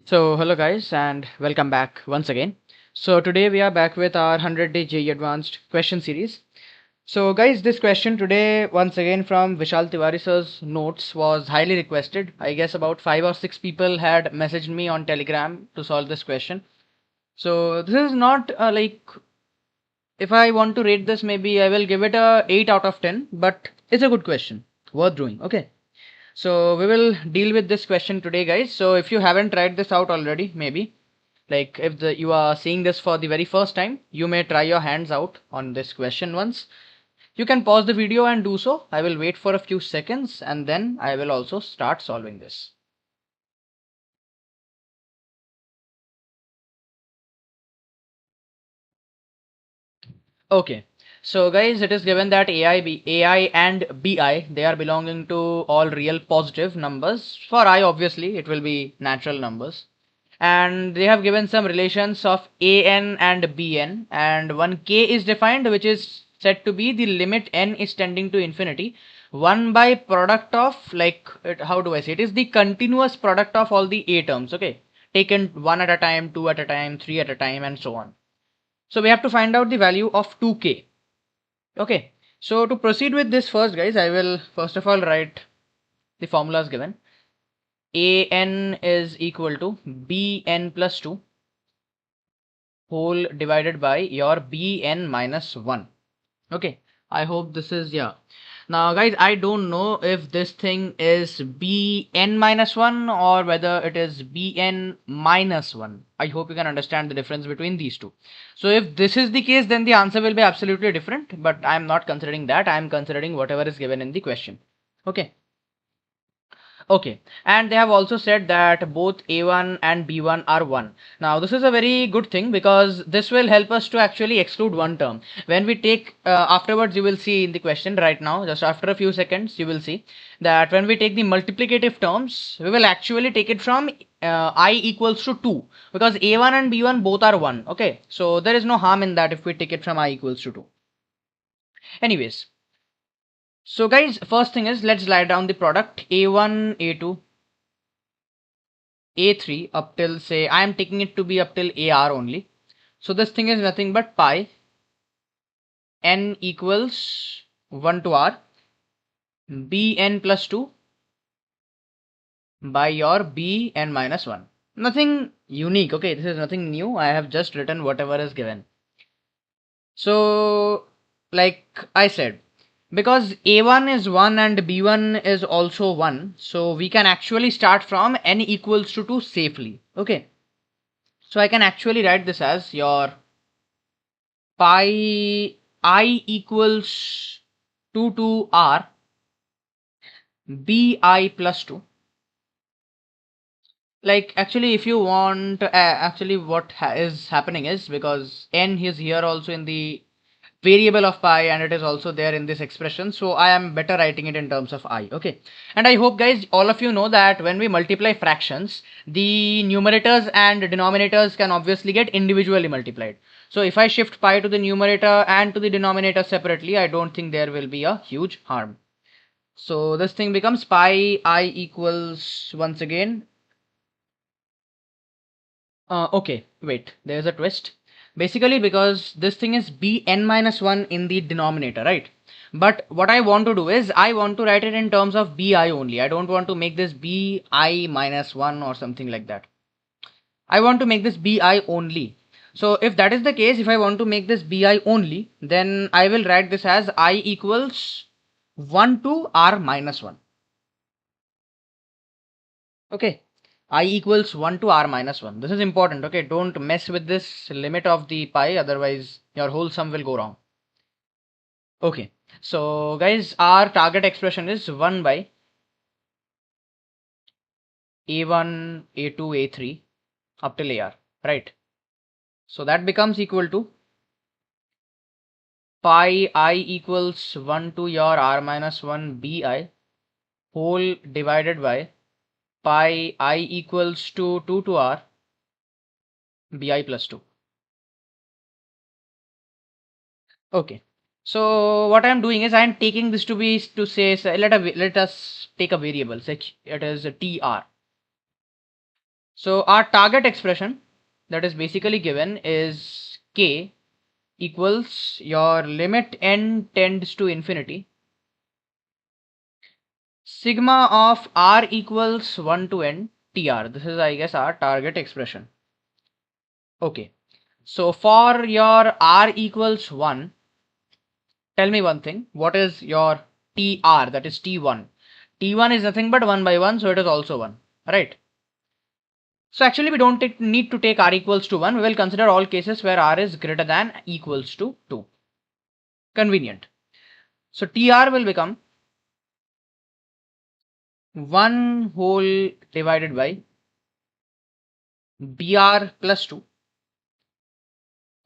So hello guys and welcome back once again. So today we are back with our 100-day JEE Advanced question series. So guys, this question today once again from Vishal Tiwari Sir's notes was highly requested. I guess about 5 or 6 people had messaged me on Telegram to solve this question. So this is not like, if I want to rate this, maybe I will give it a 8 out of 10, but it's a good question worth doing. Okay. So we will deal with this question today, guys. So if you haven't tried this out already, maybe like if you are seeing this for the very first time, you may try your hands out on this question once. You can pause the video and do so. I will wait for a few seconds and then I will also start solving this. Okay. So guys, it is given that AI and BI, they are belonging to all real positive numbers. For I, obviously, it will be natural numbers. And they have given some relations of an and bn, and one k is defined, which is said to be the limit n is tending to infinity, 1 by product of, like how do I say, it is the continuous product of all the a terms, okay, taken one at a time, two at a time, three at a time, and so on. So we have to find out the value of 2k. Okay, so to proceed with this first, guys, I will first of all write the formulas given. An is equal to bn plus 2 whole divided by your bn minus 1. Okay, I hope this is, yeah. Now guys, I don't know if this thing is bn minus 1 or whether it is bn minus 1. I hope you can understand the difference between these two. So if this is the case, then the answer will be absolutely different, but I'm not considering that. I'm considering whatever is given in the question. Okay. Okay, and they have also said that both A1 and B1 are 1. Now, this is a very good thing because this will help us to actually exclude one term. When we take, afterwards, you will see in the question right now, just after a few seconds, you will see that when we take the multiplicative terms, we will actually take it from I equals to 2, because A1 and B1 both are 1. Okay, so there is no harm in that if we take it from I equals to 2. Anyways. So guys, first thing is, let's write down the product A1, A2, A3 up till, say, I am taking it to be up till AR only. So this thing is nothing but pi n equals 1 to R bn plus 2 by your bn minus 1. Nothing unique, okay, this is nothing new. I have just written whatever is given. So, like I said, because A1 is 1 and B1 is also 1, so we can actually start from n equals to 2 safely. Okay. So I can actually write this as your pi I equals 2 to R bi plus 2. Like actually, if you want, actually what is happening is, because n is here also in the variable of pi and it is also there in this expression, so I am better writing it in terms of I. Okay, and I hope guys, all of you know that when we multiply fractions, the numerators and denominators can obviously get individually multiplied. So if I shift pi to the numerator and to the denominator separately, I don't think there will be a huge harm. So this thing becomes pi I equals, once again, okay, wait, there's a twist. Basically, because this thing is bn minus 1 in the denominator, right? But what I want to do is, I want to write it in terms of bi only. I don't want to make this bi minus 1 or something like that. I want to make this bi only. So if that is the case, if I want to make this bi only, then I will write this as I equals 1 to r minus 1. Okay, I equals 1 to r minus 1. This is important. Okay, don't mess with this limit of the pi, otherwise your whole sum will go wrong. Okay, so guys, our target expression is 1 by a1, a2, a3 up till ar, right? So that becomes equal to pi I equals 1 to your r minus 1 bi whole divided by pi I equals to 2 to r bi plus 2. Okay. So what I'm doing is I'm taking this to be, to say, let us take a variable, say it is a tr. So our target expression that is basically given is k equals your limit n tends to infinity sigma of r equals 1 to n tr. This is, I guess, our target expression. Okay. So for your r equals 1, tell me one thing. What is your tr? That is t1. T1 is nothing but 1 by 1, so it is also 1. Right? So actually we don't need to take r equals to 1. We will consider all cases where r is greater than equals to 2. Convenient. So tr will become 1 whole divided by br plus 2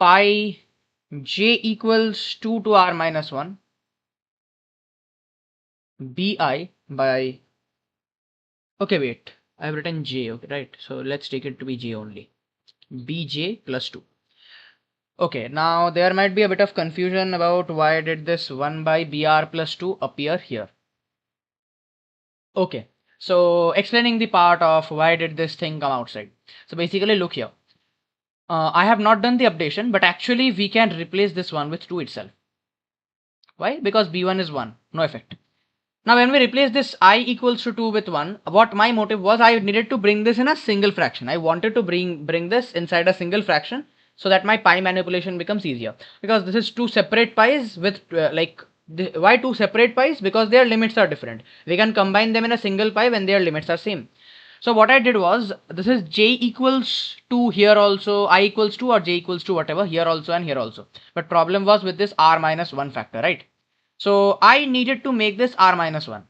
pi j equals 2 to r minus 1 bi by, okay, wait, I have written j, okay, right? So let's take it to be j only, bj plus 2. Okay, now there might be a bit of confusion about why did this 1 by br plus 2 appear here. Okay, so explaining the part of why did this thing come outside. So basically look here. I have not done the updation, but actually we can replace this one with 2 itself. Why? Because b1 is 1, no effect. Now when we replace this I equals to 2 with 1, what my motive was, I needed to bring this in a single fraction. I wanted to bring this inside a single fraction so that my pi manipulation becomes easier. Because this is two separate pi's with why two separate pi's? Because their limits are different. We can combine them in a single pi when their limits are same. So what I did was, this is j equals to here also, I equals to or j equals to whatever, here also and here also. But problem was with this r minus 1 factor, right? So I needed to make this r minus 1.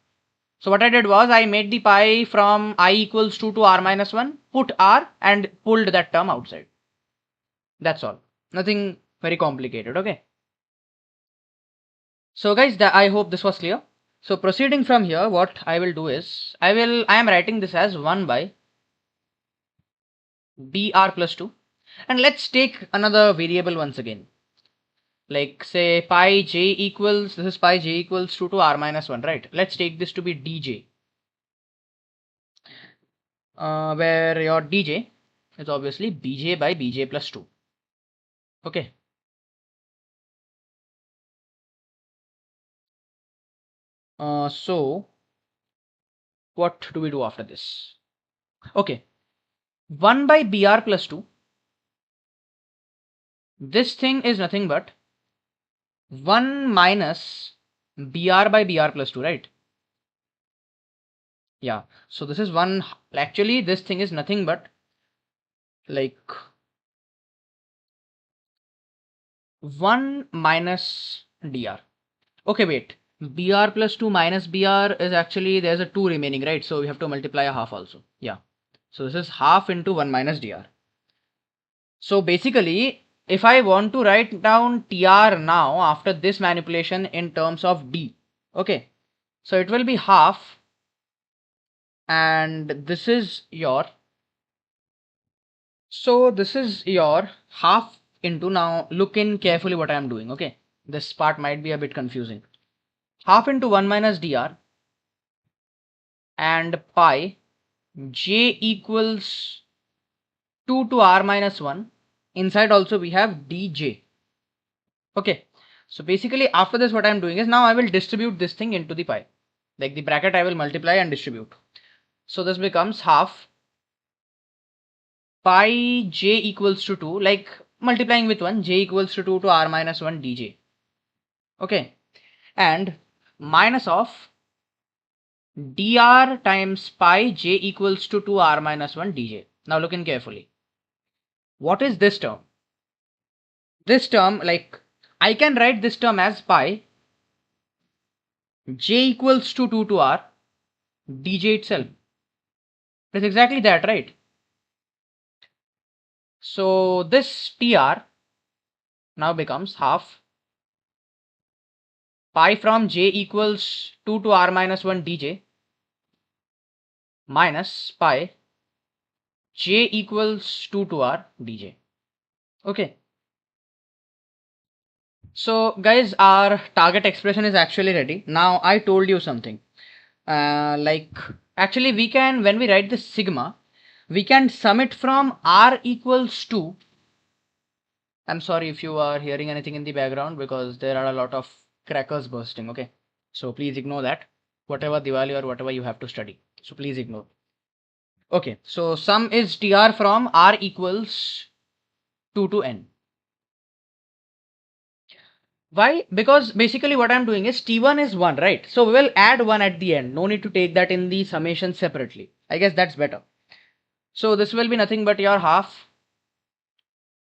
So what I did was, I made the pi from I equals 2 to r minus 1, put r and pulled that term outside. That's all. Nothing very complicated, okay? So guys, I hope this was clear. So proceeding from here, what I will do is, I am writing this as 1 by br plus 2. And let's take another variable once again. Like say pi j equals, this is pi j equals 2 to r minus 1, right? Let's take this to be dj. Where your dj is obviously bj by bj plus 2. Okay. So what do we do after this? Okay. 1 by br plus 2. This thing is nothing but 1 minus br by br plus 2, right? Yeah. So this is 1. Actually, this thing is nothing but like 1 minus dr. Okay, wait. br plus 2 minus br is actually, there's a 2 remaining, right? So we have to multiply a half also. Yeah. So this is half into 1 minus dr. So basically, if I want to write down tr now after this manipulation in terms of d, okay, so it will be half, and this is your, so this is your half into, now look in carefully what I am doing, okay? This part might be a bit confusing. Half into 1 minus dr and pi j equals 2 to r minus 1. Inside also we have dj. Okay. So basically after this what I am doing is, now I will distribute this thing into the pi. Like the bracket I will multiply and distribute. So this becomes half pi j equals to 2, like multiplying with 1, j equals to 2 to r minus 1 dj. Okay. And minus of dr times pi j equals to 2 r minus 1 dj. Now look in carefully. What is this term? This term, like I can write this term as pi j equals to 2 to r dj itself. It's exactly that, right? So this tr now becomes half pi from j equals 2 to r minus 1 dj minus pi j equals 2 to r dj. Okay. So guys, our target expression is actually ready. Now I told you something. Like actually we can, when we write this sigma, we can sum it from r equals to, I'm sorry if you are hearing anything in the background because there are a lot of crackers bursting, okay? So please ignore that. Whatever Diwali or whatever you have to study. So please ignore. Okay, so sum is tr from r equals 2 to n. Why? Because basically what I'm doing is T1 is 1, right? So we will add 1 at the end. No need to take that in the summation separately. I guess that's better. So this will be nothing but your half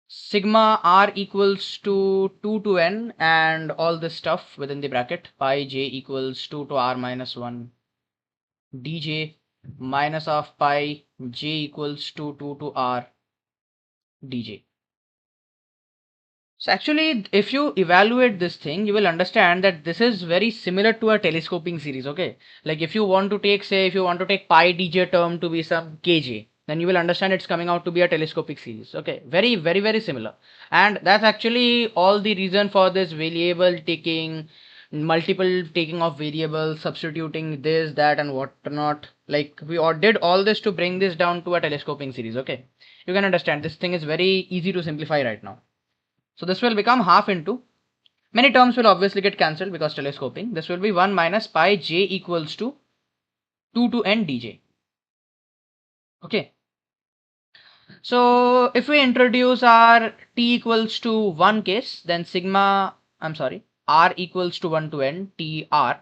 sigma r equals to 2 to n and all this stuff within the bracket pi j equals 2 to r minus 1 dj minus of pi j equals to 2 to r dj. So actually, if you evaluate this thing, you will understand that this is very similar to a telescoping series, okay? Like if you want to take, say, if you want to take pi dj term to be some kj, then you will understand it's coming out to be a telescopic series, okay? Very, very, very similar. And that's actually all the reason for this variable taking, multiple taking of variables, substituting this, that, and whatnot. Like we all did all this to bring this down to a telescoping series, okay? You can understand this thing is very easy to simplify right now. So this will become half into, many terms will obviously get cancelled because telescoping. This will be 1 minus pi j equals to 2 to n dj. Okay. So if we introduce our t equals to 1 case, then sigma, I'm sorry, r equals to 1 to n tr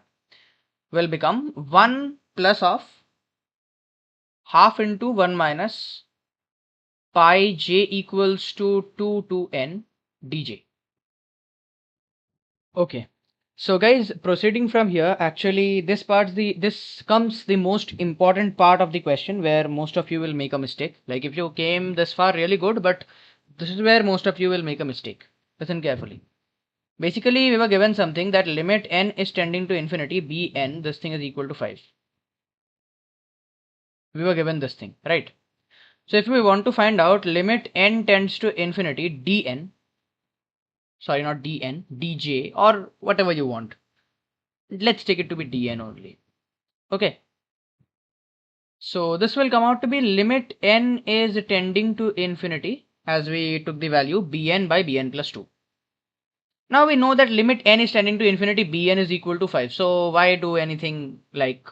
will become 1 plus of half into 1 minus pi j equals to 2 to n dj. Okay. So guys, proceeding from here, actually this comes the most important part of the question where most of you will make a mistake. Like if you came this far, really good, but this is where most of you will make a mistake. Listen carefully. Basically, we were given something that limit n is tending to infinity, bn, this thing is equal to 5. We were given this thing, right? So if we want to find out limit n tends to infinity, dn, sorry, not dn, dj, or whatever you want. Let's take it to be dn only. Okay. So this will come out to be limit n is tending to infinity as we took the value bn by bn plus 2. Now we know that limit n is tending to infinity, bn is equal to 5. So why do anything, like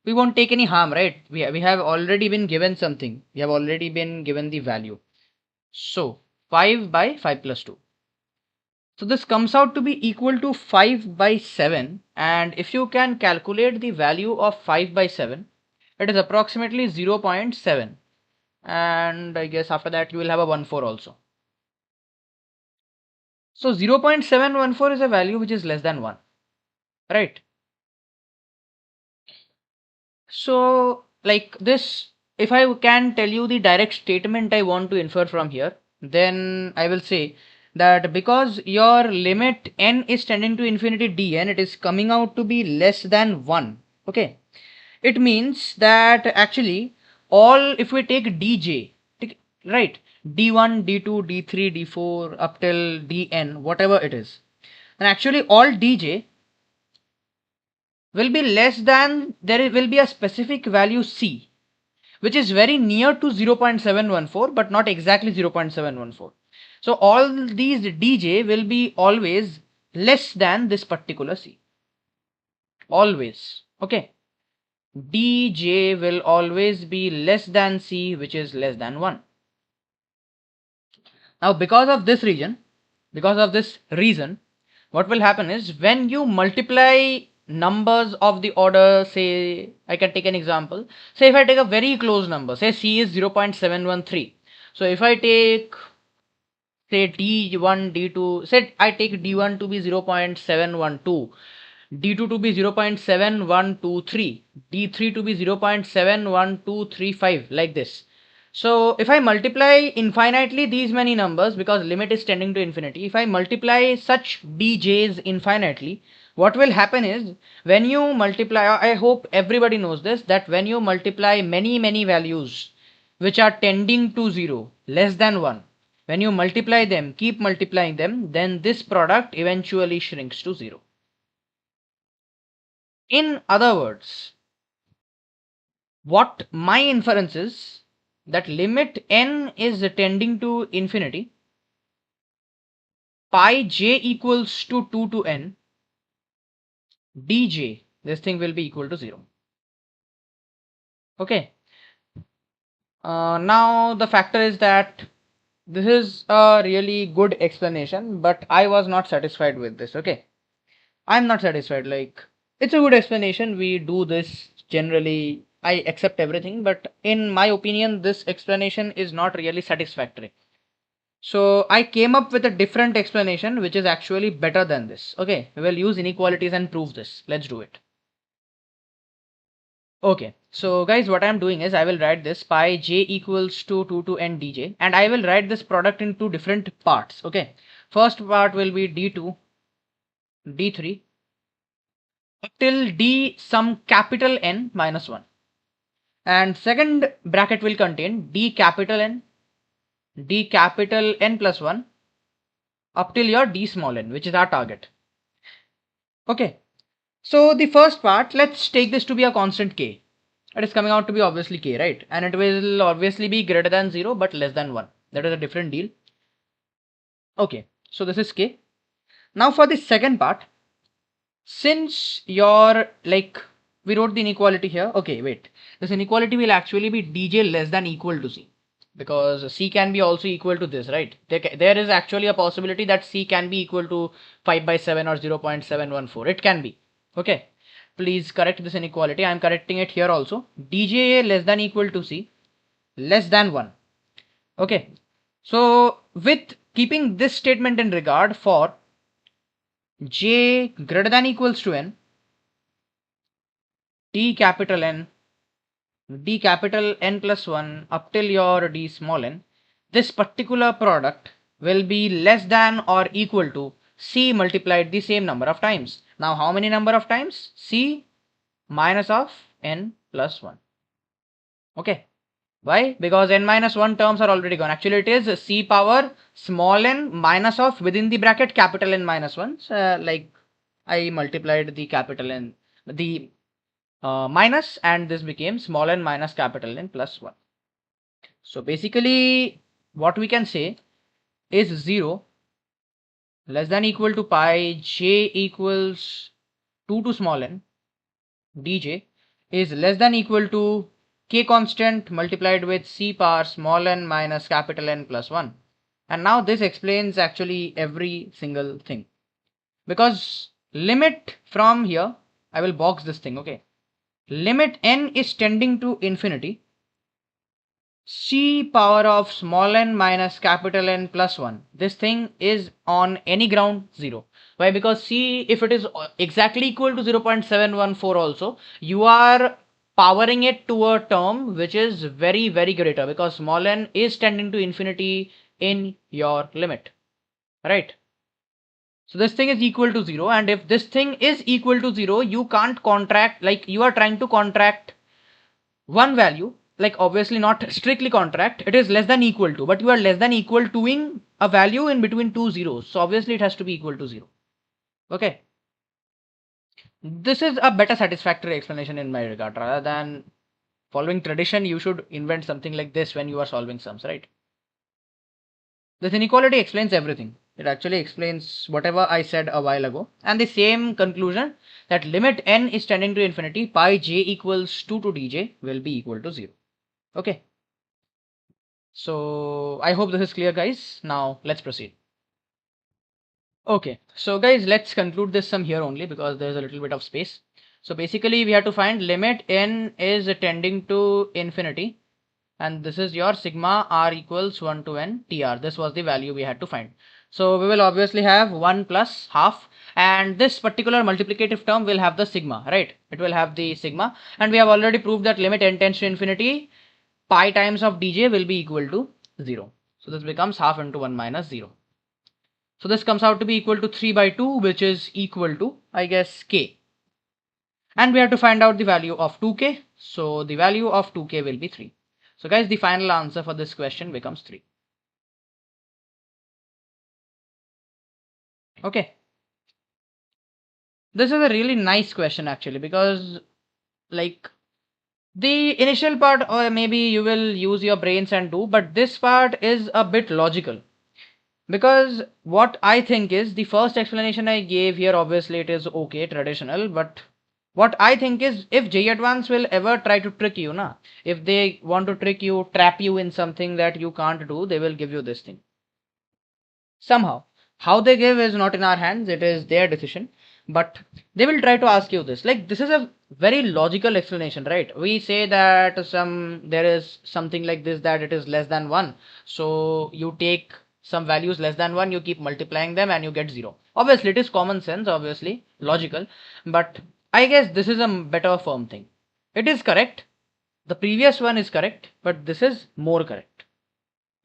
we won't take any harm, right? We have already been given something. We have already been given the value. So 5 by 5 plus 2. So this comes out to be equal to 5 by 7, and if you can calculate the value of 5 by 7, it is approximately 0.7, and I guess after that you will have a 1,4 also. So 0.714 is a value which is less than 1, right? So like this, if I can tell you the direct statement I want to infer from here, then I will say that because your limit n is tending to infinity dn, it is coming out to be less than 1. Okay. It means that actually all, if we take dj, right, d1, d2, d3, d4 up till dn, whatever it is, and actually all dj will be less than, there will be a specific value c which is very near to 0.714 but not exactly 0.714. So all these dj will be always less than this particular c, always. Okay, dj will always be less than c, which is less than 1. Now because of this reason, what will happen is when you multiply numbers of the order, say I can take an example, say if I take a very close number, say c is 0.713. So if I take, say d1, d2, say I take d1 to be 0.712, d2 to be 0.7123, d3 to be 0.71235, like this. So if I multiply infinitely these many numbers, because limit is tending to infinity, if I multiply such dj's infinitely, what will happen is when you multiply, I hope everybody knows this, that when you multiply many values which are tending to 0, less than 1, when you multiply them, keep multiplying them, then this product eventually shrinks to 0. In other words, what my inference is, that limit n is tending to infinity, pi j equals to 2 to n, dj, this thing will be equal to 0. Okay. Now the factor is that this is a really good explanation, but I was not satisfied with this. Okay. I'm not satisfied. Like, it's a good explanation. We do this generally. I accept everything, but in my opinion, this explanation is not really satisfactory. So I came up with a different explanation, which is actually better than this. Okay, we will use inequalities and prove this. Let's do it. Okay, so guys, what I'm doing is I will write this pi j equals to 2 to n dj, and I will write this product in two different parts. Okay, first part will be d2, d3 till d some capital N minus 1, and second bracket will contain d capital N plus 1 up till your d small n, which is our target. Okay, so the first part, let's take this to be a constant k. It is coming out to be obviously k, right? And it will obviously be greater than 0 but less than 1. That is a different deal. Okay, so this is k. Now for the second part, since your, like, we wrote the inequality here. Okay, wait, this inequality will actually be dj less than equal to c, because c can be also equal to this, right? There is actually a possibility that c can be equal to 5 by 7 or 0.714. It can be. Okay, please correct this inequality. I am correcting it here also. dj less than equal to c less than 1. Okay, so with keeping this statement in regard, for j greater than equals to n, d capital N, d capital N plus 1 up till your d small n, this particular product will be less than or equal to c multiplied the same number of times. Now how many number of times? C minus of n plus 1. Okay. Why? Because n minus 1 terms are already gone. Actually it is c power small n minus of, within the bracket, capital N minus 1. So, like, I multiplied the capital N, the minus, and this became small n minus capital N plus 1. So basically what we can say is 0 less than equal to pi j equals 2 to small n dj is less than equal to k constant multiplied with c power small n minus capital N plus 1. And now this explains actually every single thing, because limit from here, I will box this thing. Okay, limit n is tending to infinity, c power of small n minus capital N plus 1. This thing is on any ground 0. Why? Because c, if it is exactly equal to 0.714 also, you are powering it to a term which is very, very greater, because small n is tending to infinity in your limit, right? So this thing is equal to 0, and if this thing is equal to 0, you can't contract, like, you are trying to contract one value, like, obviously not strictly contract, it is less than equal to, but you are less than equal toing a value in between two zeros, so obviously it has to be equal to 0. Okay, this is a better satisfactory explanation in my regard. Rather than following tradition, you should invent something like this when you are solving sums, right? This inequality explains everything. It actually explains whatever I said a while ago, and the same conclusion, that limit n is tending to infinity, pi j equals 2 to dj will be equal to 0. Okay, so I hope this is clear, guys. Now let's proceed. Okay, so guys, let's conclude this sum here only, because there's a little bit of space. So basically we have to find limit n is tending to infinity, and this is your sigma r equals 1 to n tr. This was the value we had to find. So we will obviously have 1 plus half, and this particular multiplicative term will have the sigma, right? It will have the sigma, and we have already proved that limit n tends to infinity, pi times of dj will be equal to 0. So this becomes half into 1 minus 0. So this comes out to be equal to 3 by 2, which is equal to, I guess, k. And we have to find out the value of 2k. So the value of 2k will be 3. So guys, the final answer for this question becomes 3. Okay. This is a really nice question actually, because, like, The initial part, or maybe you will use your brains and do, but this part is a bit logical. Because what I think is the first explanation I gave here, obviously it is okay, traditional, but what I think is if JEE Advanced will ever try to trick you, na, if they want to trick you, trap you in something that you can't do, they will give you this thing. Somehow. How they give is not in our hands, it is their decision. But they will try to ask you this. Like, this is a very logical explanation, right? We say that there is something like this, that it is less than 1. So you take some values less than 1, you keep multiplying them and you get 0. Obviously, it is common sense, obviously, logical. But I guess this is a better firm thing. It is correct. The previous one is correct, but this is more correct.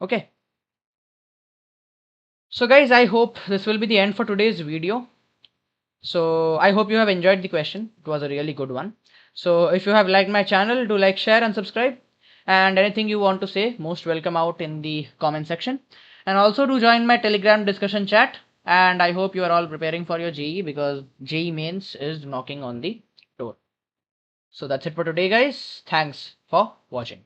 Okay. So guys, I hope this will be the end for today's video. So I hope you have enjoyed the question. It was a really good one. So if you have liked my channel, do like, share and subscribe. And anything you want to say, most welcome out in the comment section. And also do join my Telegram discussion chat. And I hope you are all preparing for your JEE, because JEE mains is knocking on the door. So that's it for today, guys. Thanks for watching.